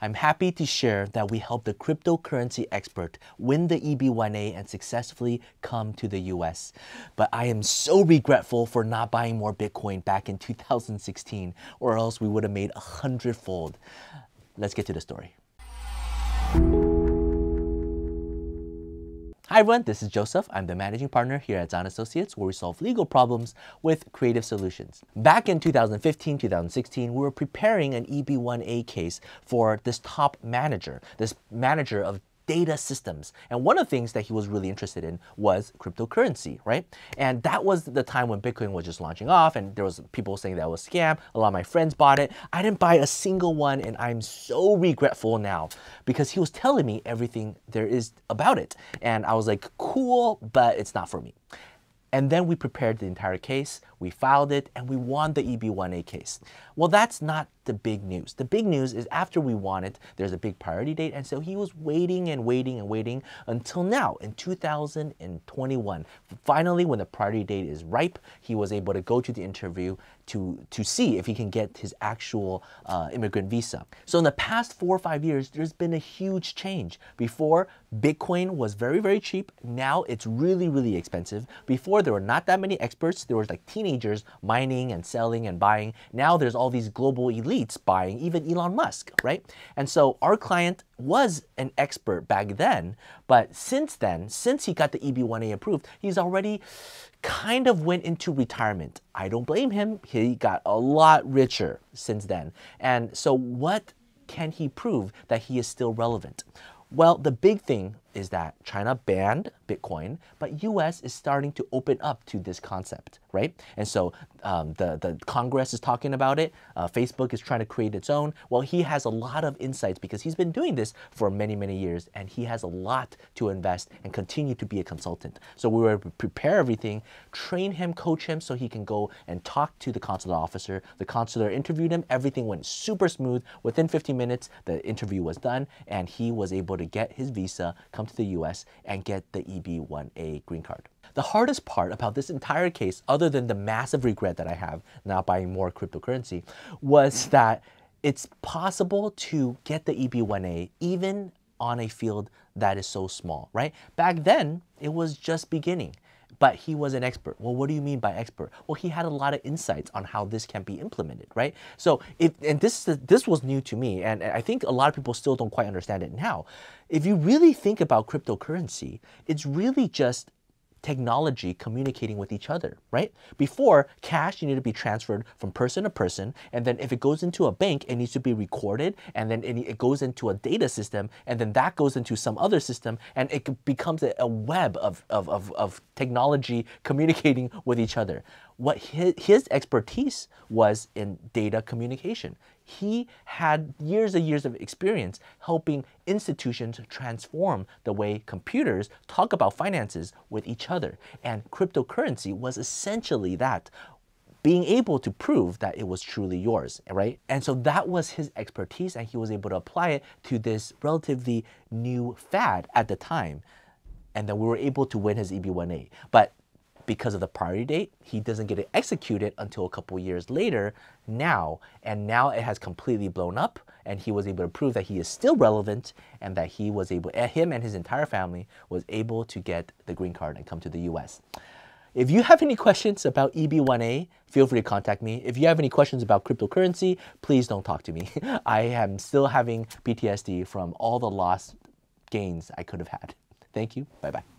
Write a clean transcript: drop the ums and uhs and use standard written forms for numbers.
I'm happy to share that we helped a cryptocurrency expert win the EB1A and successfully come to the US. But I am so regretful for not buying more Bitcoin back in 2016, or else we would have made 100-fold. Let's get to the story. Hi everyone, this is Joseph. I'm the managing partner here at Zahn Associates, where we solve legal problems with creative solutions. Back in 2015, 2016, we were preparing an EB1A case for this top manager, this manager of data systems. And one of the things that he was really interested in was cryptocurrency, right? And that was the time when Bitcoin was just launching off and there was people saying that it was a scam. A lot of my friends bought it. I didn't buy a single one, and I'm so regretful now because he was telling me everything there is about it. And I was like, cool, but it's not for me. And then we prepared the entire case, we filed it, and we won the EB1A case. Well, that's not the big news. The big news is after we won it, there's a big priority date, and so he was waiting and waiting and waiting until now, in 2021. Finally, when the priority date is ripe, he was able to go to the interview to see if he can get his actual immigrant visa. So in the past 4 or 5 years, there's been a huge change. Before, Bitcoin was very, very cheap. Now it's really, really expensive. Before, there were not that many experts. There was like teenagers mining and selling and buying. Now there's all these global elites buying, even Elon Musk, right? And so our client was an expert back then, but since then, since he got the EB1A approved, he's already kind of went into retirement. I don't blame him. He got a lot richer since then. And so what can he prove that he is still relevant? Well, the big thing is that China banned Bitcoin, but US is starting to open up to this concept, right? And so the Congress is talking about it. Facebook is trying to create its own. Well, he has a lot of insights because he's been doing this for many, many years, and he has a lot to invest and continue to be a consultant. So we were to prepare everything, train him, coach him so he can go and talk to the consular officer. The consular interviewed him. Everything went super smooth. Within 15 minutes, the interview was done, and he was able to get his visa, come to the US, and get the EB1A green card. The hardest part about this entire case, other than the massive regret that I have not buying more cryptocurrency, was that it's possible to get the EB1A even on a field that is so small, right? Back then, it was just beginning. But he was an expert. Well, what do you mean by expert? Well, he had a lot of insights on how this can be implemented, right? So, this was new to me, and I think a lot of people still don't quite understand it now. If you really think about cryptocurrency, it's really just technology communicating with each other, right? Before, cash needed to be transferred from person to person, and then if it goes into a bank, it needs to be recorded, and then it goes into a data system, and then that goes into some other system, and it becomes a web of technology communicating with each other. What his expertise was in data communication. He had years and years of experience helping institutions transform the way computers talk about finances with each other. And cryptocurrency was essentially that, being able to prove that it was truly yours, right? And so that was his expertise, and he was able to apply it to this relatively new fad at the time. And then we were able to win his EB1A. But because of the priority date, he doesn't get it executed until a couple years later now. And now it has completely blown up, and he was able to prove that he is still relevant and that he was able, him and his entire family was able to get the green card and come to the US. If you have any questions about EB1A, feel free to contact me. If you have any questions about cryptocurrency, please don't talk to me. I am still having PTSD from all the lost gains I could have had. Thank you. Bye-bye.